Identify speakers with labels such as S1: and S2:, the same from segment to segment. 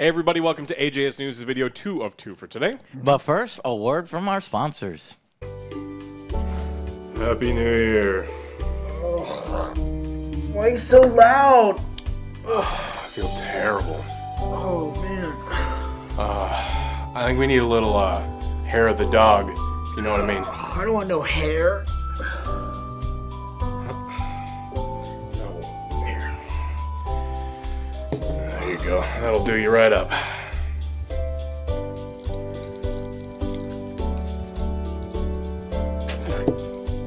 S1: Hey everybody, welcome to AJS News' video 2 of 2 for today.
S2: But first, a word from our sponsors.
S1: Happy New Year.
S3: Why are you so loud?
S1: I feel terrible.
S3: Oh, man.
S1: I think we need a little hair of the dog. You know what I mean?
S3: I don't want no hair.
S1: No hair. There you go. That'll do you right up.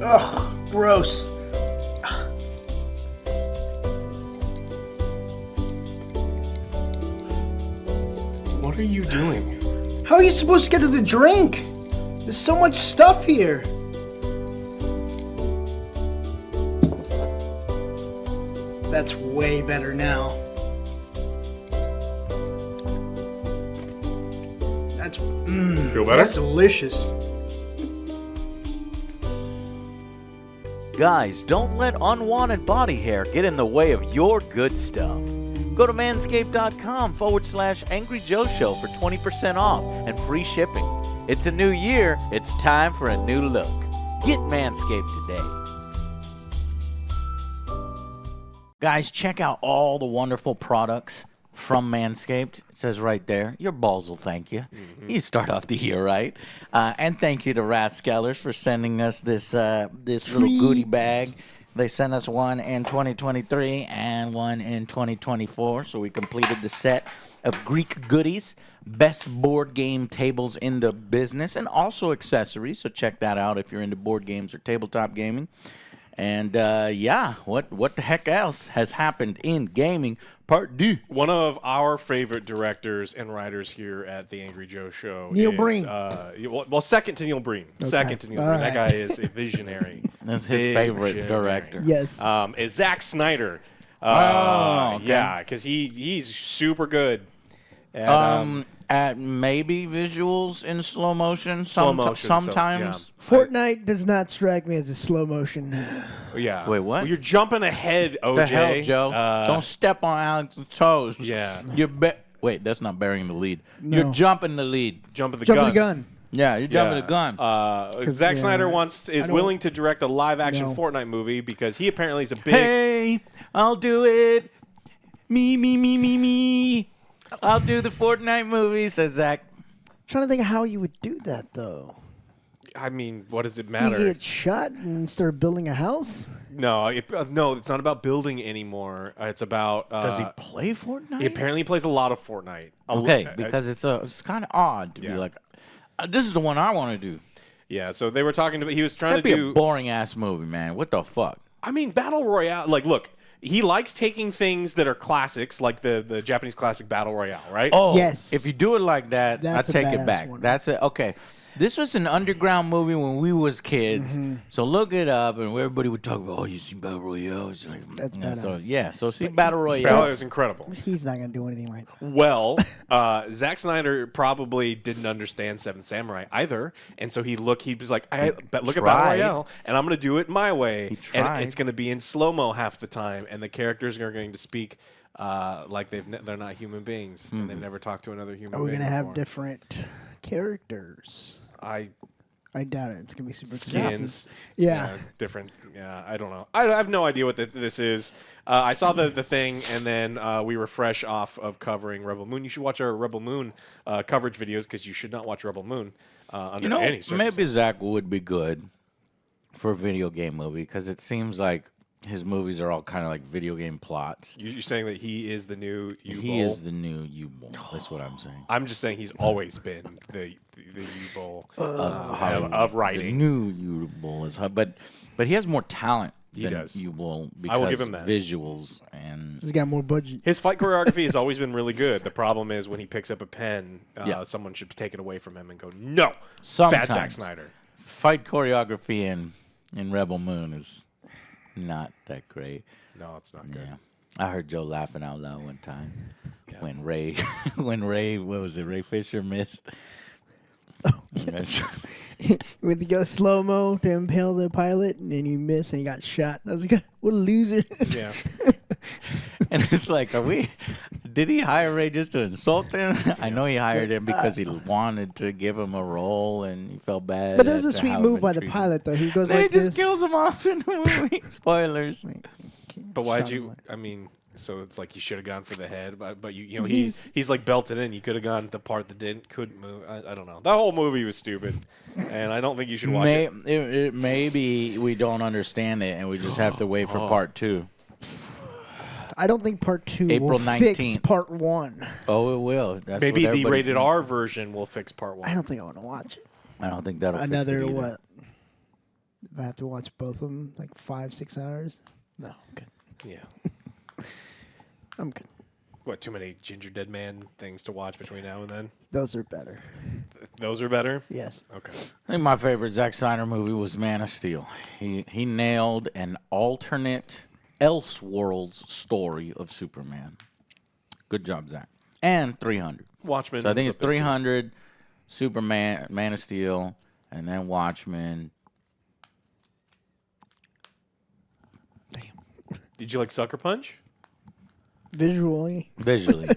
S3: Ugh, gross.
S1: What are you doing?
S3: How are you supposed to get to the drink? There's so much stuff here. That's way better now. That's
S1: Feel better?
S3: That's delicious.
S2: Guys, don't let unwanted body hair get in the way of your good stuff. Go to manscaped.com/Angry Joe Show for 20% off and free shipping. It's a new year. It's time for a new look. Get Manscaped today. Guys, check out all the wonderful products from Manscaped. It says right there, your balls will thank you. You start off the year right. And thank you to Rathskellers for sending us this little goodie bag. They sent us one in 2023 and one in 2024, so we completed the set of Greek goodies, best board game tables in the business, and also accessories, so check that out if you're into board games or tabletop gaming. And yeah, what the heck else has happened in gaming? Part D.
S1: One of our favorite directors and writers here at the Angry Joe Show
S3: Neil
S1: is,
S3: Breen.
S1: Well, second to Neil Breen. Second to Neil Breen. That guy is a visionary.
S2: That's his favorite director.
S3: Yes.
S1: Is Zack Snyder.
S2: Okay.
S1: Yeah, because he's super good.
S2: At maybe visuals in slow motion.
S1: Slow motion,
S2: sometimes.
S3: Fortnite does not strike me as a slow motion.
S1: Yeah.
S2: Wait, what?
S1: Well, you're jumping ahead, OJ.
S2: The hell, Joe? Don't step on Alex's toes.
S1: Yeah.
S2: Wait, that's not burying the lead.
S3: No.
S2: You're jumping the lead.
S1: Jumping the
S3: Jumping
S1: gun.
S3: the gun.
S2: Yeah, you're jumping the gun.
S1: Zack
S3: yeah,
S1: Snyder
S3: I
S1: is
S3: don't-
S1: willing to direct a live-action
S3: No.
S1: Fortnite movie because he apparently is a big...
S2: Hey, I'll do it. Me. I'll do the Fortnite movie, said Zach.
S3: Trying to think of how you would do that, though.
S1: I mean, what does it
S3: You
S1: matter?
S3: get shot and start building a house?
S1: No, it's not about building anymore. It's about...
S2: Does he play Fortnite?
S1: He apparently plays a lot of Fortnite.
S2: Okay, because it's kind of odd to be like, this is the one I want to do.
S1: Yeah, so they were talking to... He was trying
S2: That'd
S1: to
S2: be
S1: do...
S2: a boring-ass movie, man. What the fuck?
S1: I mean, Battle Royale... Like, look, he likes taking things that are classics, like the Japanese classic Battle Royale, right?
S2: Oh,
S3: Yes.
S2: If you do it like that,
S3: That's
S2: I
S3: a
S2: take it
S3: badass
S2: back.
S3: one.
S2: That's it. Okay. This was an underground movie when we was kids. So look it up, and everybody would talk about, oh, you seen Battle Royale? It's like,
S3: That's
S2: you know,
S3: badass.
S2: So see Battle
S1: Battle
S2: Royale.
S1: is incredible.
S3: He's not going to do anything like that.
S1: Well, Zack Snyder probably didn't understand Seven Samurai either, and so he was like, look at Battle
S2: tried.
S1: Royale, and I'm going to do it my way, and
S2: tried.
S1: it's going to be in slow-mo half the time, and the characters are going to speak like they're not human beings, and they've never talked to another human
S3: Are we
S1: being
S3: going to have
S1: before.
S3: different characters? I doubt it. It's going to be super
S1: Skins.
S3: expensive. Yeah.
S1: Different. Yeah, I don't know. I have no idea what this is. I saw the thing, and then we were fresh off of covering Rebel Moon. You should watch our Rebel Moon coverage videos because you should not watch Rebel Moon under any circumstances.
S2: maybe Zach would be good for a video game movie because it seems like his movies are all kind of like video game plots.
S1: You're saying that he is the new U-Bowl?
S2: He is the new U-Bowl. That's what I'm saying.
S1: I'm just saying he's always been the U-Bowl
S2: Hollywood.
S1: of
S2: The
S1: writing.
S2: new U-Bowl is, but he has more talent than
S1: does.
S2: U-Bowl because
S1: I will give him that.
S2: visuals and
S3: He's got more budget.
S1: His fight choreography has always been really good. The problem is when he picks up a pen, someone should take it away from him and go, no,
S2: sometimes
S1: bad Zack Snyder.
S2: fight choreography in Rebel Moon is not that great.
S1: No, it's not good.
S2: Yeah. I heard Joe laughing out loud one time when Ray, what was it, Ray Fisher missed.
S3: Went to go slow-mo to impale the pilot, and then you miss, and he got shot. I was like, what a loser.
S1: Yeah.
S2: And it's like, did he hire Ray just to insult him? I know he hired him because he wanted to give him a role and he felt bad.
S3: But there's a
S2: after
S3: sweet
S2: how
S3: move
S2: he'd
S3: by
S2: been
S3: the
S2: treated.
S3: pilot, though. He goes
S2: Then
S3: like
S2: he just
S3: this.
S2: kills him off in the movie. Spoilers.
S1: But why'd
S3: Shot
S1: you?
S3: him.
S1: I mean, so it's like you should have gone for the head, but you know he's like belted in. You could have gone the part that couldn't move. I don't know. That whole movie was stupid, and I don't think you should watch it.
S2: Maybe we don't understand it, and we just have to wait for part 2.
S3: I don't think part 2
S2: April
S3: will fix
S2: 19th.
S3: part 1.
S2: Oh, it will. That's
S1: Maybe
S2: what
S1: the
S2: everybody's
S1: rated
S2: saying.
S1: R version will fix part 1.
S3: I don't think I want to watch it.
S2: I don't think that'll
S3: Another
S2: fix it either.
S3: what? If I have to watch both of them, like 5-6 hours. No, I'm good.
S1: Yeah.
S3: I'm good.
S1: What? Too many Ginger Dead Man things to watch between now and then?
S3: Those are better.
S1: Those are better.
S3: Yes.
S1: Okay.
S2: I think my favorite Zack Snyder movie was Man of Steel. He nailed an alternate Elseworlds story of Superman. Good job, Zack. And 300.
S1: Watchmen.
S2: So I think
S1: was
S2: it's
S1: up there, too.
S2: 300, Superman, Man of Steel, and then Watchmen.
S1: Did you like Sucker Punch?
S3: Visually.
S2: Visually.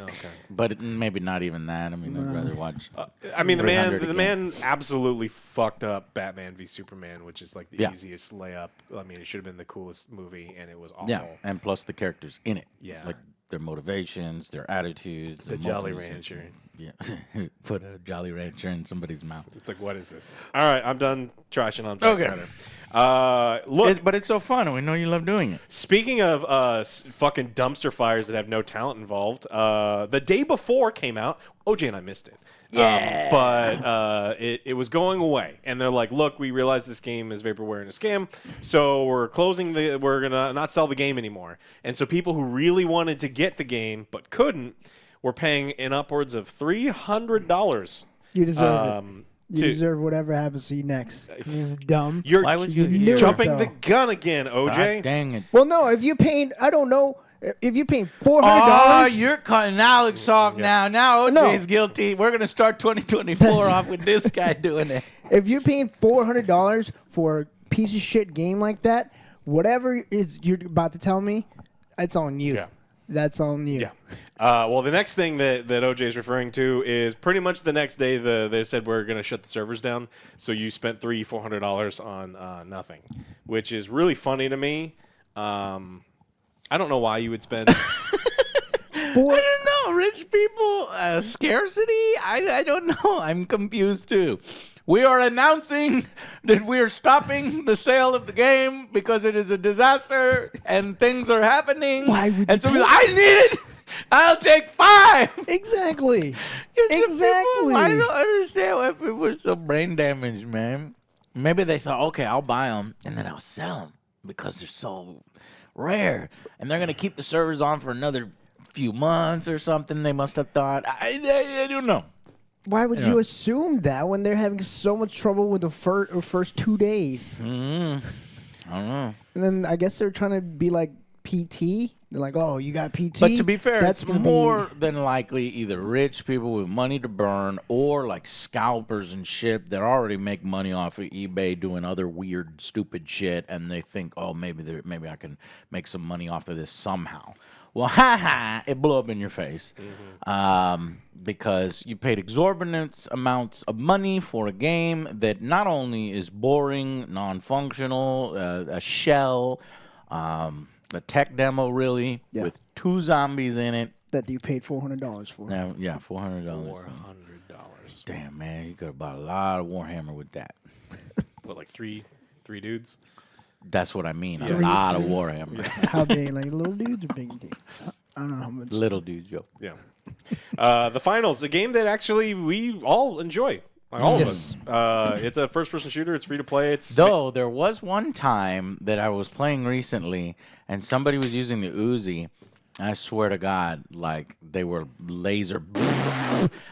S1: Okay.
S2: But maybe not even that. I mean, I'd rather watch.
S1: I mean, the
S2: 300
S1: man absolutely fucked up Batman v Superman, which is like the
S2: Yeah.
S1: easiest layup. I mean, it should have been the coolest movie, and it was awful.
S2: Yeah, and plus the characters in it.
S1: Yeah.
S2: Like their motivations, their attitudes.
S1: The
S2: their
S1: Jolly
S2: motivations.
S1: Rancher.
S2: Yeah. Put a Jolly Rancher in somebody's mouth.
S1: It's like, what is this? All right, I'm done trashing on Zack
S2: Okay.
S1: Snyder. Look,
S2: But it's so fun, and we know you love doing it.
S1: speaking of fucking dumpster fires that have no talent involved, the day before came out. OJ and I missed it. Yeah. But it was going away, and they're like, "Look, we realize this game is vaporware and a scam, so we're closing we're gonna not sell the game anymore." And so people who really wanted to get the game but couldn't were paying in upwards of $300.
S3: You deserve it. You
S1: to-
S3: deserve whatever happens to you next. This is dumb.
S1: You're
S2: Why would you
S3: knew
S2: hear
S3: it,
S1: jumping
S3: though.
S1: the gun again, OJ.
S2: God dang it.
S3: Well, no, if you paying, I don't know, if you paying $400.
S2: Oh, you're cutting Alex off now. Now
S3: No.
S2: OJ's guilty. We're going to start 2024 off with this guy doing it.
S3: If you're paying $400 for a piece of shit game like that, whatever is you're about to tell me, it's on you.
S1: Yeah.
S3: That's on you.
S1: Yeah. Well, the next thing that OJ is referring to is pretty much the next day they said we're going to shut the servers down. So you spent $400 on nothing, which is really funny to me. I don't know why you would spend.
S2: I don't know. Rich people, scarcity? I don't know. I'm confused too. We are announcing that we are stopping the sale of the game because it is a disaster and things are happening.
S3: Why would
S2: and
S3: you
S2: so
S3: pay?
S2: I need it. I'll take 5.
S3: Exactly.
S2: It's the
S3: Exactly.
S2: people- I don't understand why people are so brain damaged, man. Maybe they thought, okay, I'll buy them and then I'll sell them because they're so rare. And they're going to keep the servers on for another few months or something, they must have thought. I don't know.
S3: Why would you assume that when they're having so much trouble with the first 2 days?
S2: I don't know.
S3: And then I guess they're trying to be like PT. They're like, oh, you got PT.
S2: But to be fair,
S3: that's
S2: it's
S3: gonna
S2: more than likely either rich people with money to burn or like scalpers and shit that already make money off of eBay doing other weird, stupid shit, and they think, oh, maybe I can make some money off of this somehow. Well, it blew up in your face because you paid exorbitant amounts of money for a game that not only is boring, non-functional, a shell, a tech demo really,
S3: Yeah.
S2: with 2 zombies in it.
S3: that you paid $400 for.
S2: Yeah, $400.
S1: $400.
S2: Damn, man, you could have bought a lot of Warhammer with that.
S1: What, like three dudes?
S2: That's what I mean. A
S3: Three-
S2: lot of Warhammer.
S3: How big? Like little dudes or big dudes? I don't know how much.
S2: Little dude joke.
S1: Yeah. The Finals, a game that actually we all enjoy. Like all of us. It's a first-person shooter. It's free to play.
S2: Though there was one time that I was playing recently, and somebody was using the Uzi. I swear to God, like they were laser,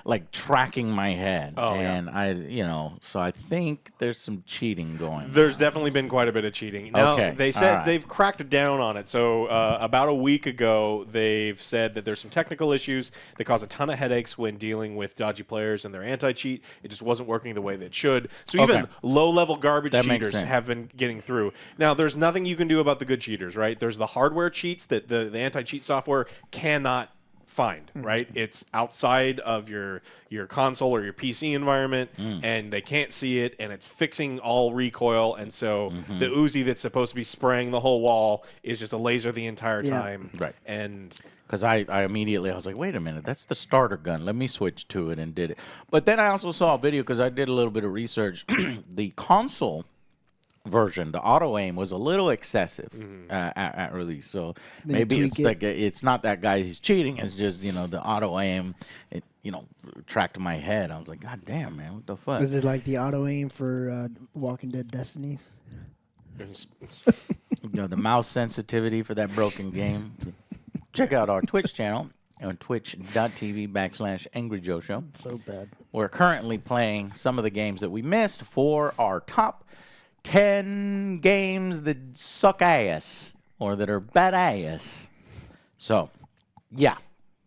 S2: like tracking my head, and so I think there's some cheating going.
S1: There's definitely been quite a bit of cheating. Now,
S2: Okay,
S1: they said
S2: all right.
S1: they've cracked down on it. So about a week ago, they've said that there's some technical issues that cause a ton of headaches when dealing with dodgy players and their anti-cheat. It just wasn't working the way that it should. So even
S2: Okay.
S1: low-level garbage
S2: That makes
S1: cheaters
S2: sense.
S1: have been getting through. Now, there's nothing you can do about the good cheaters, right? There's the hardware cheats that the anti-cheat software cannot find, right? It's outside of your console or your PC environment, and they can't see it, and it's fixing all recoil, and so the Uzi that's supposed to be spraying the whole wall is just a laser the entire time.
S2: Right.
S1: And
S2: Because I immediately, I was like, wait a minute, that's the starter gun. Let me switch to it and did it. But then I also saw a video because I did a little bit of research. The console version, the auto aim, was a little excessive at release. So
S3: They
S2: maybe
S3: tweak
S2: it's
S3: it.
S2: like it's not that guy who's cheating. It's just, the auto aim, it, tracked my head. I was like, God damn, man, what the fuck?
S3: Was it like the auto aim for Walking Dead Destinies?
S2: The mouse sensitivity for that broken game. Check out our Twitch channel on twitch.tv/Angry Joe Show.
S3: So bad.
S2: We're currently playing some of the games that we missed for our top 10 games that suck ass or that are bad ass. So, yeah.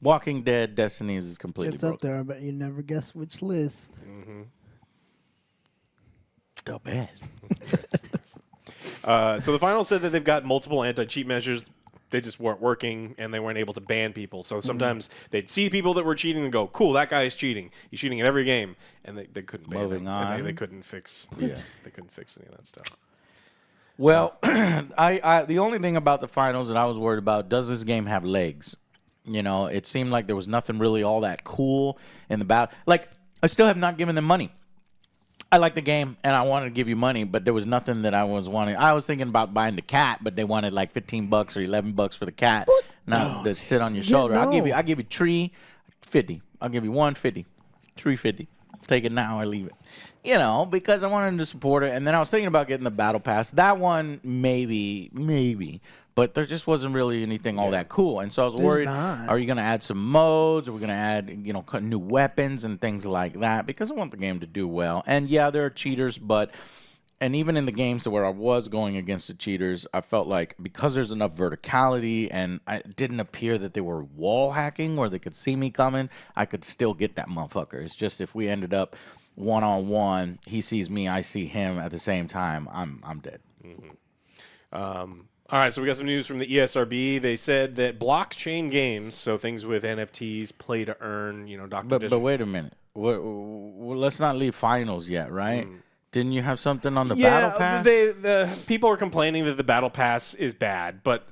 S2: Walking Dead Destinies is completely
S3: It's up
S2: broken.
S3: there, but you never guess which list.
S2: The best.
S1: so the final said that they've got multiple anti-cheat measures. They just weren't working, and they weren't able to ban people. So sometimes they'd see people that were cheating and go, "Cool, that guy is cheating. He's cheating in every game," and they couldn't ban
S2: Moving
S1: him.
S2: on.
S1: And they couldn't fix.
S2: Yeah.
S1: They couldn't fix any of that stuff.
S2: Well, I the only thing about the finals that I was worried about, does this game have legs? It seemed like there was nothing really all that cool in the battle. Like, I still have not given them money. I like the game, and I wanted to give you money, but there was nothing that I was wanting. I was thinking about buying the cat, but they wanted like $15 or $11 for the cat. Not to sit on your shoulder.
S3: no.
S2: I'll give you $3.50. I'll give you $1.50, $3.50. Take it now or leave it. Because I wanted to support it, and then I was thinking about getting the battle pass. That one maybe, but there just wasn't really anything all that cool, and so I was
S3: There's
S2: worried:
S3: not.
S2: are you going to add some modes? Are we going to add new weapons and things like that? Because I want the game to do well. And yeah, there are cheaters, and even in the games where I was going against the cheaters, I felt like because there's enough verticality and it didn't appear that they were wall hacking or they could see me coming, I could still get that motherfucker. It's just if we ended up one-on-one, he sees me, I see him at the same time, I'm dead.
S1: All right, so we got some news from the ESRB. They said that blockchain games, so things with NFTs, play to earn, Dr.
S2: But wait a minute. Let's not leave finals yet, right? Didn't you have something on the battle pass?
S1: The people are complaining that the battle pass is bad, but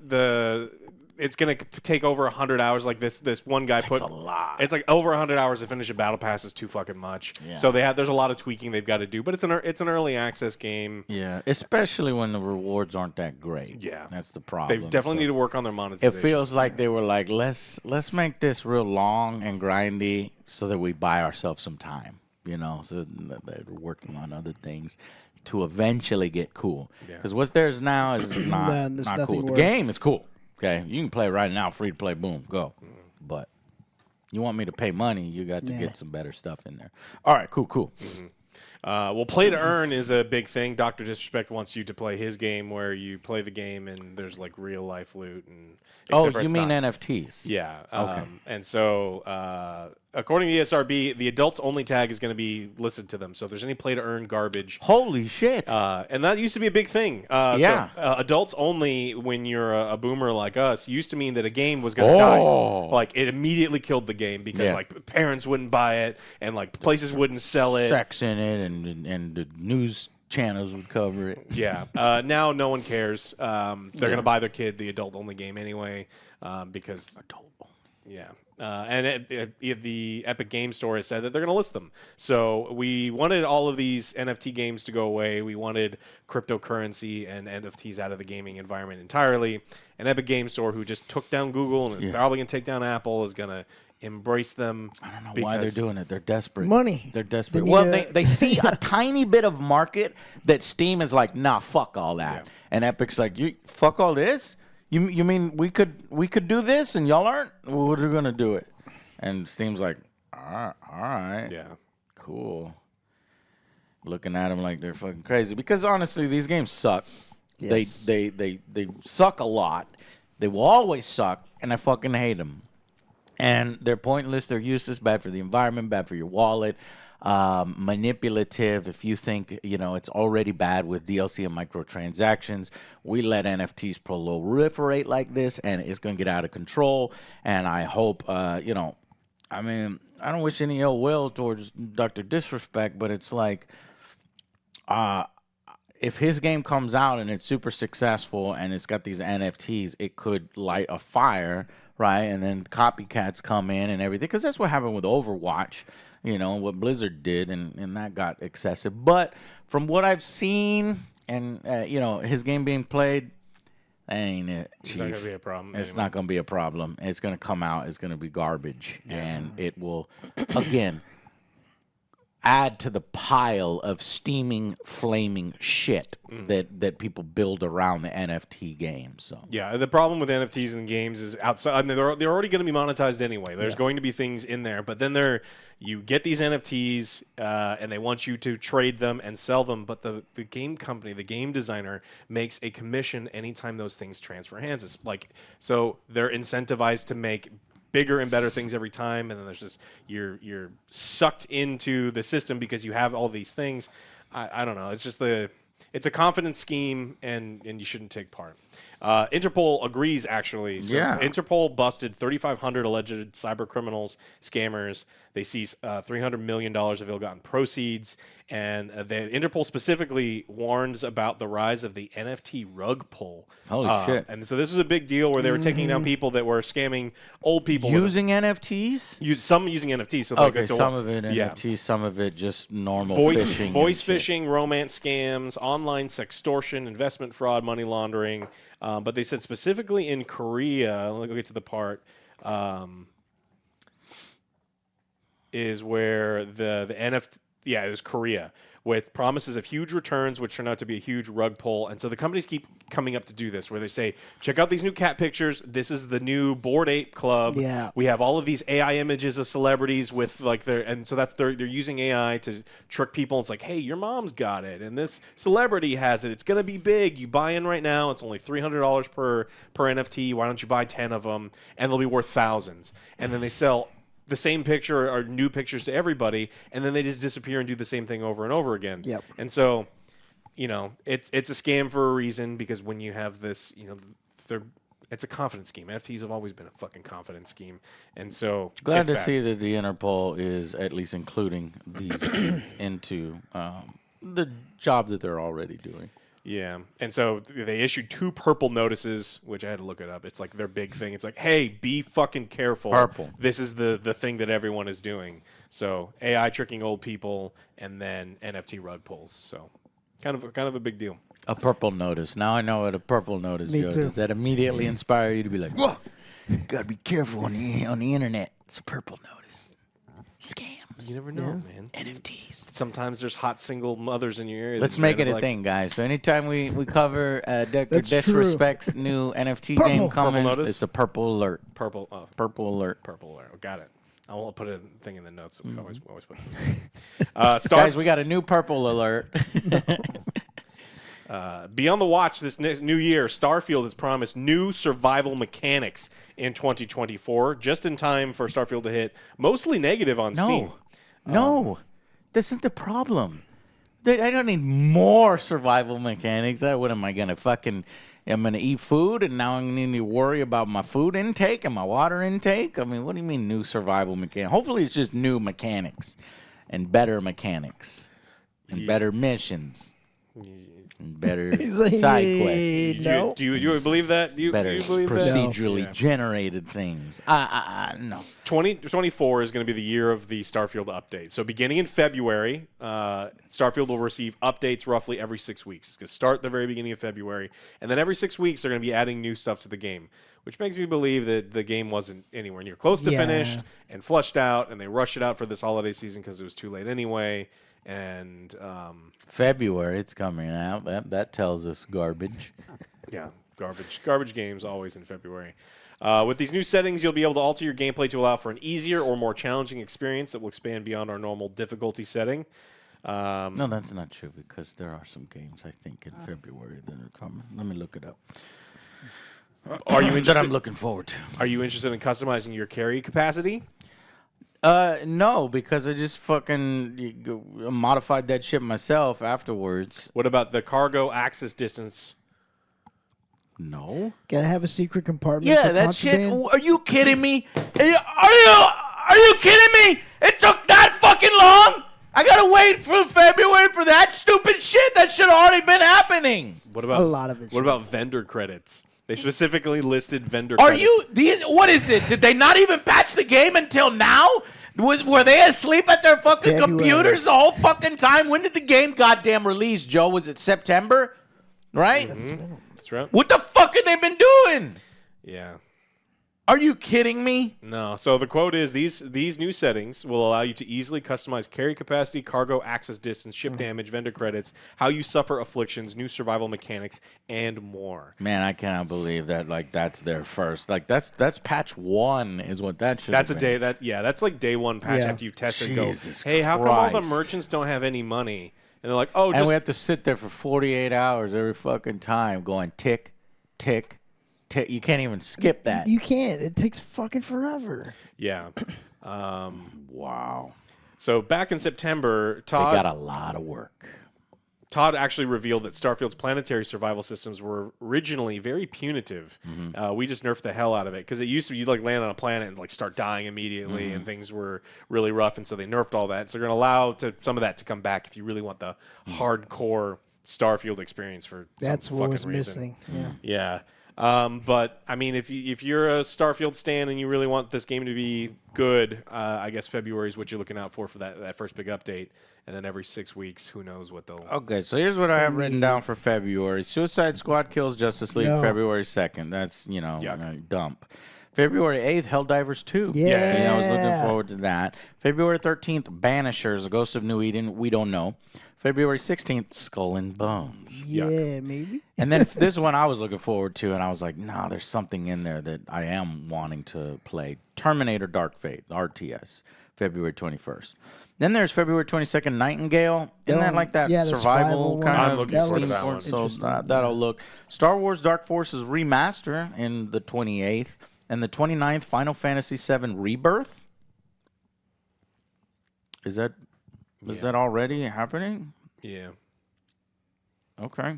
S1: it's going to take over 100 hours. Like this one guy put
S2: a lot.
S1: It's like over 100 hours to finish a battle pass is too fucking much.
S2: Yeah.
S1: So there's a lot of tweaking they've got to do, but it's an early access game.
S2: Yeah, especially when the rewards aren't that great.
S1: Yeah.
S2: That's the problem.
S1: They definitely need to work on their monetization.
S2: It feels like they were like, let's make this real long and grindy so that we buy ourselves some time. So they're working on other things to eventually get cool. Because what's theirs now is not
S3: There's
S2: cool.
S3: nothing
S2: The
S3: worse.
S2: game is cool. Okay, you can play right now, free to play, boom, go. But you want me to pay money, you got to get some better stuff in there. All right, cool.
S1: Well, play to earn is a big thing. Dr. Disrespect wants you to play his game where you play the game and there's like real life loot. And
S2: Oh,
S1: except for
S2: you
S1: it's
S2: mean
S1: not-
S2: NFTs?
S1: Yeah.
S2: Okay.
S1: And so, according to the ESRB, the adults only tag is going to be listed to them. So if there's any play to earn garbage,
S2: Holy shit.
S1: and that used to be a big thing.
S2: Yeah.
S1: So, adults only, when you're a boomer like us, used to mean that a game was going to die. Like it immediately killed the game because like parents wouldn't buy it and like places wouldn't sell it.
S2: Sex in it and the news channels would cover it.
S1: Yeah. Now no one cares. They're going to buy their kid the adult only game anyway because. Yeah. And the Epic Game Store has said that they're going to list them. So we wanted all of these NFT games to go away. We wanted cryptocurrency and NFTs out of the gaming environment entirely. And Epic Game Store, who just took down Google and is probably going to take down Apple, is going to embrace them.
S2: I don't know why they're doing it. They're desperate.
S3: Money.
S2: They're desperate.
S3: They
S2: Well,
S3: need
S2: they see a tiny bit of market that Steam is like, nah, fuck all that.
S1: Yeah.
S2: And Epic's like, you fuck all this? You mean we could do this and y'all aren't? Well, what are we gonna do it? And Steam's like, all right,
S1: Yeah.
S2: cool. Looking at them like they're fucking crazy because honestly, these games suck.
S3: Yes.
S2: They suck a lot. They will always suck, and I fucking hate them. And they're pointless. They're useless. Bad for the environment. Bad for your wallet. manipulative. If you think, it's already bad with DLC and microtransactions, we let NFTs proliferate like this, and it's going to get out of control. And I hope, I don't wish any ill will towards Dr. Disrespect, but it's like, if his game comes out and it's super successful and it's got these NFTs, it could light a fire, right? And then copycats come in and everything, because that's what happened with Overwatch, what Blizzard did, and that got excessive. But from what I've seen and, his game being played, that ain't it, Chief.
S1: It's not going to be a problem.
S2: It's not going to be a problem. It's going to come out. It's going to be garbage. Yeah. And it will, again, add to the pile of steaming, flaming shit that people build around the NFT game. So
S1: yeah, the problem with NFTs and games is outside. I mean, they're already going to be monetized anyway. There's going to be things in there, but then you get these NFTs and they want you to trade them and sell them. But the game company, the game designer, makes a commission anytime those things transfer hands. It's like, so they're incentivized to make bigger and better things every time, and then there's this, you're sucked into the system because you have all these things. I don't know. It's just it's a confidence scheme, and you shouldn't take part. Interpol agrees, actually. So
S2: yeah.
S1: Interpol busted 3,500 alleged cyber criminals, scammers. They seized $300 million of ill-gotten proceeds. And Interpol specifically warns about the rise of the NFT rug pull.
S2: Holy shit.
S1: And so this is a big deal where they were taking down people that were scamming old people.
S2: Using NFTs?
S1: Some using NFTs. So
S2: okay, some of it NFTs, some of it just normal phishing.
S1: Voice phishing, romance scams, online sextortion, investment fraud, money laundering. But they said specifically in Korea, let me get to the part, is where the NFT, it was Korea, with promises of huge returns, which turned out to be a huge rug pull. And so the companies keep coming up to do this, where they say, check out these new cat pictures. This is the new Bored Ape Club.
S3: Yeah.
S1: We have all of these AI images of celebrities with like and so they're using AI to trick people. It's like, hey, your mom's got it, and this celebrity has it. It's gonna be big. You buy in right now. It's only $300 per NFT. Why don't you buy 10 of them? And they'll be worth thousands. And then they sell the same picture or new pictures to everybody, and then they just disappear and do the same thing over and over again.
S3: Yep.
S1: And so, it's a scam for a reason, because when you have this, it's a confidence scheme. NFTs have always been a fucking confidence scheme, and so
S2: glad to see that the Interpol is at least including these things into the job that they're already doing.
S1: Yeah, and so they issued 2 purple notices, which I had to look it up. It's like their big thing. It's like, hey, be fucking careful.
S2: Purple.
S1: This is the thing that everyone is doing. So AI tricking old people, and then NFT rug pulls. So kind of a big deal.
S2: A purple notice. Now I know what a purple notice is. Does that immediately inspire you to be like, whoa, gotta be careful on the internet. It's a purple notice. Scams.
S1: You never know, man.
S2: NFTs.
S1: Sometimes there's hot single mothers in your area.
S2: Let's make it a thing, guys. So anytime we cover Disrespect's new NFT game coming, it's a purple alert.
S1: Purple alert. Oh, got it. I will put a thing in the notes that we always put.
S2: Guys, we got a new purple alert.
S1: Be on the watch this new year. Starfield has promised new survival mechanics in 2024, just in time for Starfield to hit mostly negative on Steam.
S2: No, this isn't the problem. I don't need more survival mechanics. What am I gonna I'm gonna eat food, and now I'm gonna need to worry about my food intake and my water intake. I mean, what do you mean new survival mechanics? Hopefully, it's just new mechanics and better mechanics and better missions. Better side quests.
S3: No.
S1: Do you believe that?
S2: Better
S1: do you believe
S2: procedurally
S1: that?
S2: generated things. No.
S1: 2024 is going to be the year of the Starfield update. So beginning in February, Starfield will receive updates roughly every 6 weeks. It's going to start the very beginning of February, and then every 6 weeks they're going to be adding new stuff to the game, which makes me believe that the game wasn't anywhere near close to finished and flushed out, and they rushed it out for this holiday season because it was too late anyway. And
S2: February, it's coming out. That tells us garbage.
S1: Yeah, garbage games always in February. With these new settings, you'll be able to alter your gameplay to allow for an easier or more challenging experience that will expand beyond our normal difficulty setting.
S2: No, that's not true, because there are some games, I think, in February that are coming. Let me look it up.
S1: Are you interested?
S2: That I'm looking forward to.
S1: Are you interested in customizing your carry capacity?
S2: No, because I just fucking modified that shit myself afterwards.
S1: What about the cargo access distance?
S2: No.
S3: Gotta have a secret compartment.
S2: Yeah,
S3: for
S2: that shit.
S3: contraband.
S2: Are you kidding me? Are you kidding me? It took that fucking long. I gotta wait for February for that stupid shit. That should have already been happening.
S1: What about
S3: A lot of it
S1: What
S3: should.
S1: about vendor credits? They specifically listed vendor
S2: Are
S1: credits.
S2: you these? What is it? Did they not even patch the game until now? Were they asleep at their fucking
S3: February.
S2: computers the whole fucking time? When did the game goddamn release, Joe? Was it September? Right?
S1: That's right.
S2: What the fuck have they been doing?
S1: Yeah.
S2: Are you kidding me?
S1: No. So the quote is these new settings will allow you to easily customize carry capacity, cargo access distance, ship damage, vendor credits, how you suffer afflictions, new survival mechanics, and more.
S2: Man, I cannot believe that. Like that's their first. Like that's patch 1 is what that should.
S1: That's a day that's like day one patch
S3: Yeah.
S1: after you test and go,
S2: Jesus
S1: hey, how come all the
S2: Christ.
S1: merchants don't have any money? And they're like, oh,
S2: And
S1: just
S2: we have to sit there for 48 hours every fucking time, going tick, tick, tick. You can't even skip that.
S3: You can't. It takes fucking forever.
S1: yeah.
S2: Wow.
S1: So back in September,
S2: They got
S1: Todd
S2: a lot of work.
S1: actually revealed that Starfield's planetary survival systems were originally very punitive. We just nerfed the hell out of it because it used to be you'd like land on a planet and like start dying immediately, and things were really rough, and so they nerfed all that. So they're going to allow some of that to come back if you really want the hardcore Starfield experience for
S3: That's
S1: some
S3: what
S1: fucking
S3: was
S1: reason.
S3: missing. Yeah.
S1: Yeah. But I mean, if you're a Starfield stan and you really want this game to be good, I guess February is what you're looking out for that first big update, and then every 6 weeks, who knows what they'll.
S2: Okay, so here's what I have written down for February. Suicide Squad kills Justice League
S3: No.
S2: February 2nd. That's,
S1: Yuck.
S2: dump. February 8th, Helldivers 2.
S3: Yeah.
S2: See, I was looking forward to that. February 13th, Banishers, Ghost of New Eden. We don't know. February 16th, Skull and Bones.
S3: Yeah, maybe.
S2: And then this one I was looking forward to, and I was like, nah, there's something in there that I am wanting to play. Terminator Dark Fate, RTS, February 21st. Then there's February 22nd, Nightingale. Isn't that like that
S3: Yeah, the
S2: survival
S3: survival
S2: kind
S3: one.
S1: I'm
S2: of
S1: looking forward to
S2: Steam
S1: that one.
S2: So
S3: Interesting.
S2: that'll look. Star Wars Dark Forces Remaster in the 28th. And the 29th, Final Fantasy VII Rebirth. Is that already happening?
S1: Yeah.
S2: Okay.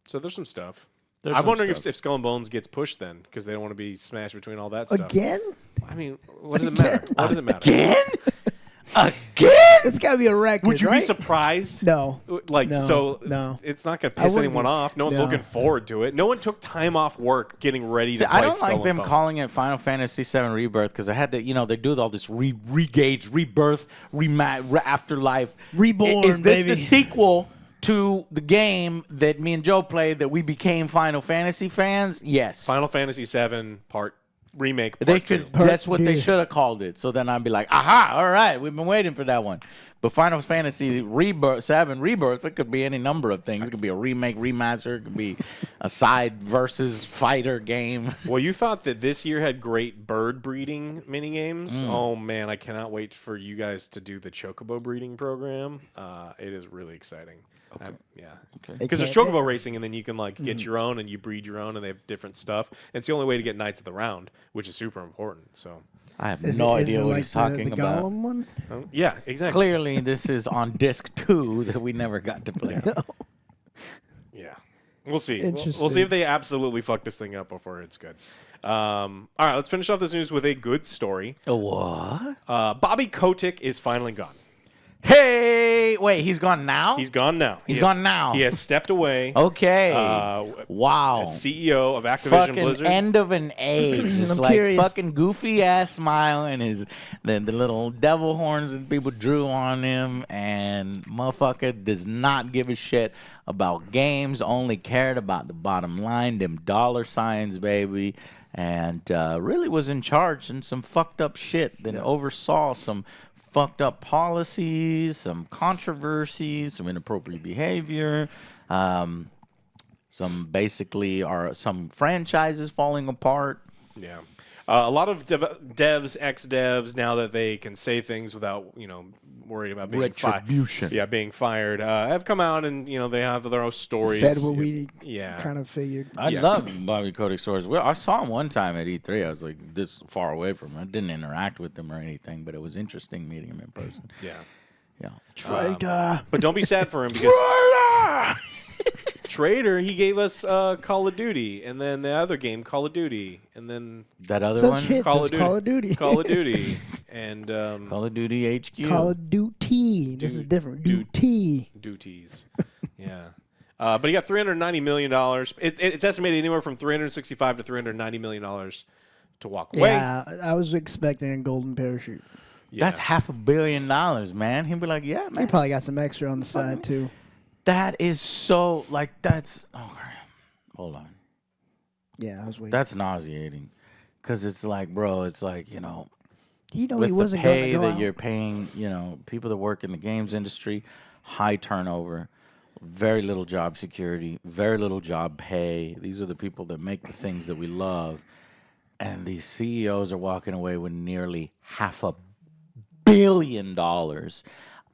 S1: So there's some stuff.
S2: There's
S1: I'm
S2: some
S1: wondering
S2: stuff.
S1: if Skull and Bones gets pushed then because they don't want to be smashed between all that stuff.
S3: Again?
S1: I mean, what does it matter? What does it matter?
S2: Again? Again?
S3: It's got to be a record,
S1: Would you
S3: right?
S1: be surprised?
S3: No.
S1: Like,
S3: No,
S1: so
S3: no.
S1: it's not going to
S3: I
S1: piss
S3: wouldn't
S1: anyone
S3: be.
S1: off. No one's
S3: No.
S1: looking forward to it. No one took time off work getting ready
S2: See,
S1: to play
S2: I don't
S1: Skull
S2: like
S1: and
S2: them
S1: Bones.
S2: calling it Final Fantasy VII Rebirth because I had to, they do all this re-gauge, rebirth, afterlife.
S3: Reborn,
S2: Is this
S3: baby.
S2: the sequel to the game that me and Joe played that we became Final Fantasy fans? Yes.
S1: Final Fantasy VII part remake. Part
S2: They
S1: 2.
S2: could. That's what they
S3: two.
S2: should have called it. So then I'd be like, aha! All right, we've been waiting for that one. But Final Fantasy Rebirth, 7 Rebirth, it could be any number of things. It could be a remake, remaster. It could be a side versus fighter game.
S1: Well, you thought that this year had great bird breeding mini games. Oh man, I cannot wait for you guys to do the chocobo breeding program. It is really exciting. Yeah, because there's
S3: can't-
S1: chocobo racing, and then you can like get your own, and you breed your own, and they have different stuff. It's the only way to get Knights of the Round, which is super important. So,
S2: I have
S3: Is
S2: no
S3: it,
S2: idea
S3: is it
S2: what
S3: like
S2: he's talking
S3: the
S2: about.
S3: Gollum one?
S1: yeah, exactly.
S2: Clearly, this is on disc 2 that we never got to play.
S1: Yeah, we'll see. We'll see
S3: Interesting.
S1: if they absolutely fuck this thing up before it's good. All right, let's finish off this news with a good story.
S2: What?
S1: Bobby Kotick is finally gone.
S2: Hey, wait, he's gone now?
S1: He's gone now.
S2: He's
S1: He
S2: gone
S1: has-
S2: now.
S1: He has stepped away.
S2: Okay.
S1: Uh,
S2: wow.
S1: As CEO of Activision
S2: Fucking
S1: Blizzard.
S2: end of an age. Just
S3: I'm
S2: like
S3: curious.
S2: fucking goofy ass smile and the little devil horns that people drew on him, and motherfucker does not give a shit about games, only cared about the bottom line, them dollar signs, baby. And really was in charge in some fucked up shit that oversaw some fucked up policies, some controversies, some inappropriate behavior, some basically are some franchises falling apart.
S1: Yeah. A lot of devs, ex-devs, now that they can say things without, worrying about being
S2: Retribution.
S1: being fired, have come out and they have their own stories.
S3: Said what we
S1: Yeah.
S3: kind of figured.
S2: I love Bobby Kotick stories. Well, I saw him one time at E3. I was like this far away from him. I didn't interact with him or anything, but it was interesting meeting him in person.
S1: Yeah.
S2: Yeah.
S1: But don't be sad for him because Trader, he gave us Call of Duty, and then the other game, Call of Duty, and then
S2: That other
S3: Such
S2: one?
S3: hits
S1: Call
S3: as
S1: of
S3: Call of Duty.
S1: Call of Duty, and
S2: Call of Duty HQ.
S3: Call of Duty. This is different. Duty.
S1: duties. Yeah. But he got $390 million. It's estimated anywhere from $365 to $390 million to walk away.
S3: Yeah, I was expecting a golden parachute.
S1: Yeah.
S2: That's $500 million, man. He'd be like, yeah,
S3: He
S2: man.
S3: probably got some extra on the side too.
S2: That is so, like, that's, hold on.
S3: Yeah, I was waiting.
S2: That's nauseating. Because it's like, bro, it's like,
S3: he
S2: with
S3: he wasn't
S2: the pay
S3: going to go
S2: that
S3: out.
S2: you're paying, people that work in the games industry, high turnover, very little job security, very little job pay. These are the people that make the things that we love. And these CEOs are walking away with nearly $500 million.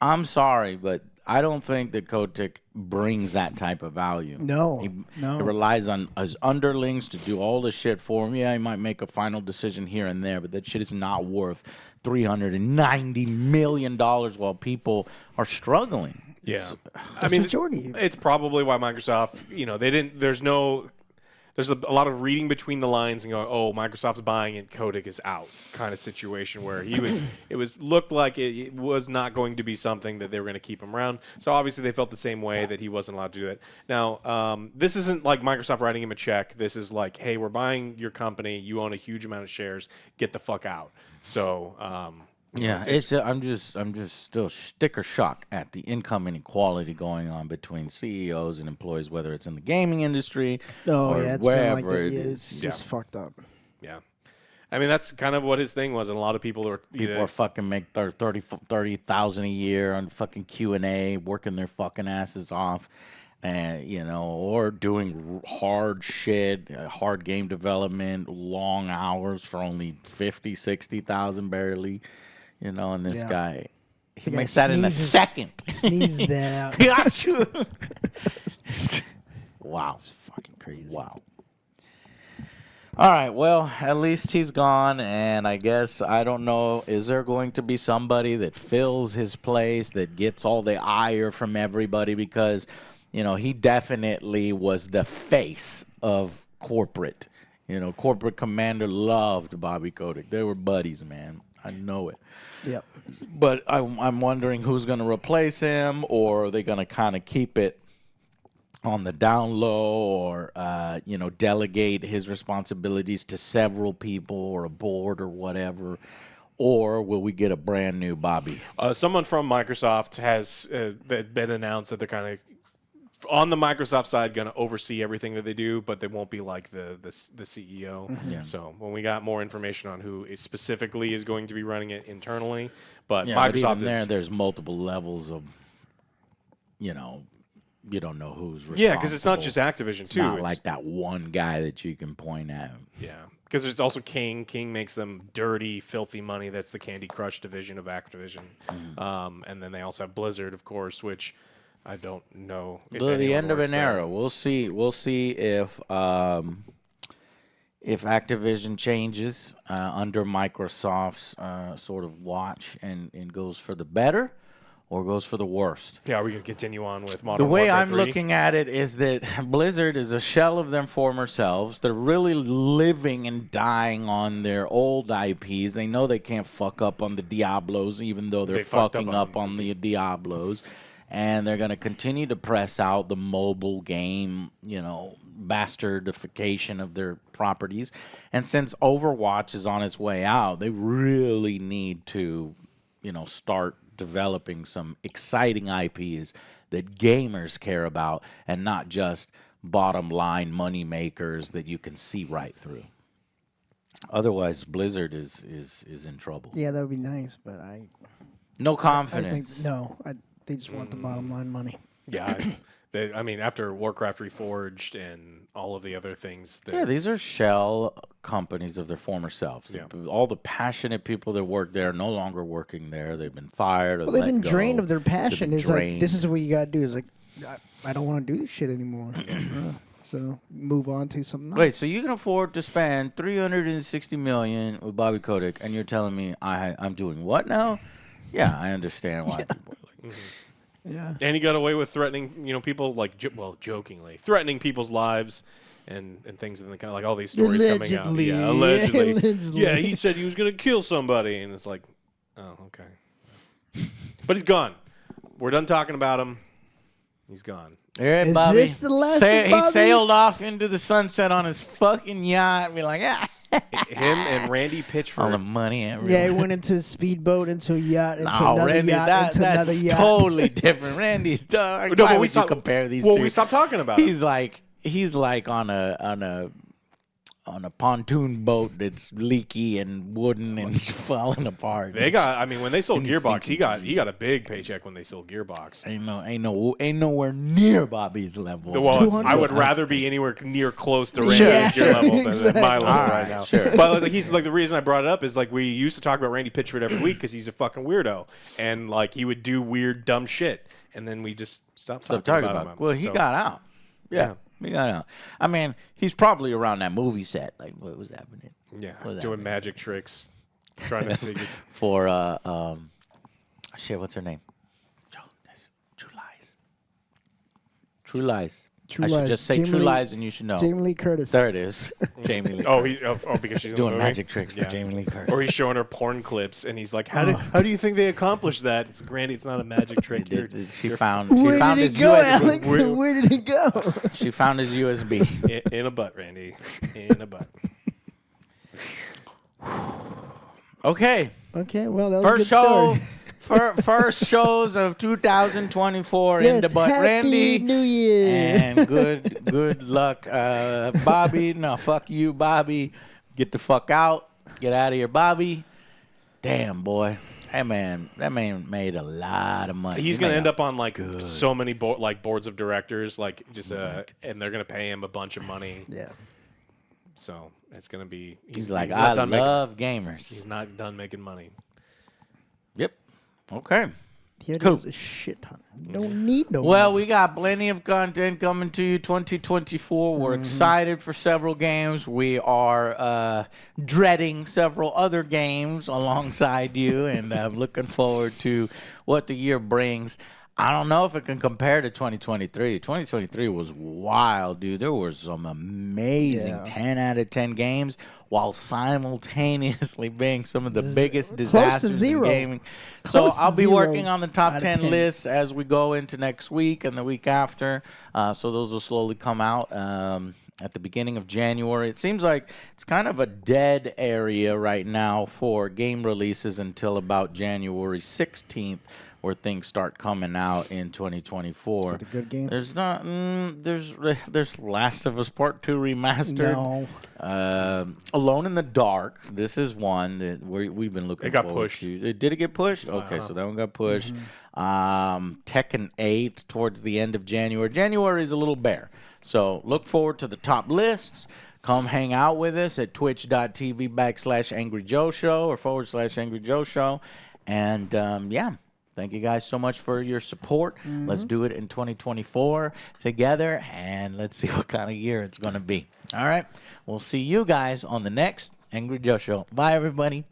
S2: I'm sorry, but I don't think that Kotick brings that type of value.
S3: No,
S2: He
S3: no.
S2: relies on his underlings to do all the shit for him. Yeah, he might make a final decision here and there, but that shit is not worth $390 million while people are struggling.
S1: Yeah.
S3: That's the majority.
S1: It's probably why Microsoft, they didn't, there's a lot of reading between the lines and going, oh, Microsoft's buying and Kotick is out kind of situation where it looked like it was not going to be something that they were going to keep him around. So obviously they felt the same way that he wasn't allowed to do that. Now, this isn't like Microsoft writing him a check. This is like, hey, we're buying your company. You own a huge amount of shares. Get the fuck out. So,
S2: Yeah, I'm just still sticker shock at the income inequality going on between CEOs and employees, whether it's in the gaming industry or
S3: It's been
S2: wherever
S3: like that.
S2: it
S3: Yeah,
S2: is.
S3: it's just fucked up.
S1: yeah. I mean, that's kind of what his thing was, and a lot of people are
S2: People are fucking make 30,000 a year on fucking Q&A, working their fucking asses off, and or doing hard shit, hard game development, long hours for only 60,000 barely, and this
S3: Yeah.
S2: guy, he
S3: The guy
S2: makes that in a
S3: sneezes.
S2: second.
S3: Sneezes that out.
S2: Got you. Wow.
S3: It's fucking crazy.
S2: Wow. All right, well, at least he's gone, and I guess, I don't know, is there going to be somebody that fills his place, that gets all the ire from everybody? Because, he definitely was the face of corporate. Corporate Commander loved Bobby Kotick. They were buddies, man. I know it.
S3: Yep.
S2: But I'm wondering who's going to replace him, or are they going to kind of keep it on the down low, or delegate his responsibilities to several people or a board or whatever, or will we get a brand new Bobby?
S1: Someone from Microsoft has been announced that they're kind of on the Microsoft side going to oversee everything that they do, but they won't be like the CEO.
S2: Yeah.
S1: So when we got more information on who specifically is going to be running it internally, but
S2: Yeah, but
S1: Microsoft
S2: even there's multiple levels of, you don't know who's responsible.
S1: yeah, because it's not just Activision
S2: It's
S1: too.
S2: not
S1: It's-
S2: like that one guy that you can point at.
S1: yeah, because there's also King. King makes them dirty, filthy money. That's the Candy Crush division of Activision. And then they also have Blizzard, of course, which I don't know. If
S2: The
S1: anyone
S2: end of
S1: works
S2: an
S1: there.
S2: era. We'll see if Activision changes under Microsoft's sort of watch and goes for the better or goes for the worst.
S1: Yeah, are we going to continue on with Modern
S2: The way
S1: Warfare
S2: I'm
S1: 3?
S2: looking at it is that Blizzard is a shell of their former selves. They're really living and dying on their old IPs. They know they can't fuck up on the Diablos, even though they're
S1: They fucked
S2: fucking
S1: up
S2: up on the Diablos. And they're going to continue to press out the mobile game, bastardification of their properties. And since Overwatch is on its way out, they really need to, start developing some exciting IPs that gamers care about and not just bottom line money makers that you can see right through. Otherwise, Blizzard is in trouble.
S3: Yeah, that would be nice, but
S2: No
S3: I
S2: confidence.
S3: think they just want the bottom line money.
S1: Yeah, I mean, after Warcraft Reforged and all of the other things.
S2: Yeah, these are shell companies of their former selves.
S1: Yeah.
S2: All the passionate people that work there are no longer working there. They've been fired or
S3: Well, they've
S2: let
S3: been
S2: go.
S3: drained of their passion.
S2: They've
S3: It's
S2: been
S3: like, this
S2: drained.
S3: is what you got to do. It's like, I don't want to do this shit anymore. So move on to something else.
S2: Wait, so you can afford to spend $360 million with Bobby Kotick, and you're telling me I'm doing what now? Yeah, I understand why people are like,
S3: Yeah.
S1: And he got away with threatening, people like, jokingly threatening people's lives and things and kind of like all these stories coming out.
S3: Allegedly.
S1: Yeah, allegedly.
S3: Allegedly.
S1: Yeah, he said he was gonna kill somebody, and it's like, oh, okay. But he's gone. We're done talking about him. He's gone.
S2: all right,
S3: Is
S2: Bobby.
S3: this the last of
S2: He
S3: Bobby?
S2: sailed off into the sunset on his fucking yacht. Be like,
S1: Him and Randy
S2: all the
S1: Pitchford.
S2: money.
S3: Yeah, he went into a speedboat, into a yacht, into
S2: No,
S3: another
S2: Randy,
S3: yacht, into another
S2: that's
S3: yacht.
S2: totally different. Randy's dog.
S1: No,
S2: Why
S1: but we
S2: would you
S1: stopped-
S2: compare these
S1: Well,
S2: two?
S1: we stopped talking about him.
S2: He's like on a pontoon boat that's leaky and wooden and falling apart.
S1: They got. I mean, when they sold
S2: And he's
S1: Gearbox,
S2: thinking-
S1: he got a big paycheck when they sold Gearbox.
S2: Ain't nowhere near Bobby's level.
S1: Well,
S3: 200.
S1: I would rather be anywhere near close to Randy's
S3: Yeah,
S1: gear level than
S3: exactly.
S1: my level
S2: All
S1: right
S2: right,
S1: now.
S2: sure.
S1: But like, he's like the reason I brought it up is like we used to talk about Randy Pitchford every week because he's a fucking weirdo and like he would do weird dumb shit, and then we just stopped
S2: Stop
S1: talking
S2: talking
S1: about him.
S2: about. Well, he
S1: So,
S2: got out. Yeah, he got out. I mean, he's probably around that movie set. Like, what was happening?
S1: yeah,
S2: What was
S1: doing
S2: happening?
S1: magic tricks, trying to figure.
S2: For shit, what's her name? True Lies. True Lies.
S3: True
S2: I should
S3: Lies.
S2: just say
S3: Jamie
S2: True
S3: Lee-
S2: Lies, and you should know.
S3: Jamie Lee Curtis.
S2: There it is. Jamie Lee.
S1: Oh,
S2: Curtis.
S1: because she's in the
S2: doing
S1: movie?
S2: magic tricks for
S1: Yeah.
S2: Jamie Lee Curtis.
S1: Or he's showing her porn clips, and he's like, "How do you think they accomplished that?" It's like, Randy, it's not a magic trick.
S2: She
S1: you're
S2: found
S3: Where did
S2: his
S3: it go,
S2: USB.
S3: Alex? Where did it go?
S2: She found his USB.
S1: in a butt, Randy. In a butt.
S2: Okay.
S3: Okay, well, that was a
S2: First
S3: good
S2: show.
S3: story.
S2: First shows of 2024 in the
S3: Yes,
S2: butt,
S3: Happy
S2: Randy.
S3: New Year.
S2: And good luck, Bobby. No, fuck you, Bobby. Get the fuck out. Get out of here, Bobby. Damn, boy. That man made a lot of money.
S1: He's
S2: He
S1: gonna
S2: made
S1: end
S2: a-
S1: up on like so many boards of directors, like just and they're gonna pay him a bunch of money.
S3: Yeah.
S1: So it's gonna be.
S2: He's like,
S1: not
S2: I
S1: done
S2: love gamers.
S1: He's not done making money.
S2: Yep. Okay.
S3: Here
S2: Cool.
S3: goes a shit ton. Don't need no
S2: Well,
S3: more.
S2: we got plenty of content coming to you 2024. We're excited for several games. We are dreading several other games alongside you, and looking forward to what the year brings. I don't know if it can compare to 2023. 2023 was wild, dude. There were some amazing 10 out of 10 games while simultaneously being some of the biggest
S3: close to
S2: disasters in
S3: zero.
S2: gaming.
S3: Close
S2: So
S3: to
S2: I'll be
S3: 0
S2: working on the top
S3: out of
S2: 10
S3: 10.
S2: lists as we go into next week and the week after. So those will slowly come out at the beginning of January. It seems like it's kind of a dead area right now for game releases until about January 16th, where things start coming out in 2024.
S3: Is it a good game?
S2: There's not. There's Last of Us Part 2 remastered.
S3: No.
S2: Alone in the Dark. This is one that we've been looking.
S1: It got
S2: forward
S1: pushed.
S2: to. Did it get pushed? Okay, so that one got pushed. Tekken 8 towards the end of January. January is a little bare, so look forward to the top lists. Come hang out with us at twitch.tv/Angry Joe Show or /Angry Joe Show, and yeah. Thank you guys so much for your support. Let's do it in 2024 together, and let's see what kind of year it's going to be. All right. We'll see you guys on the next Angry Joe Show. Bye, everybody.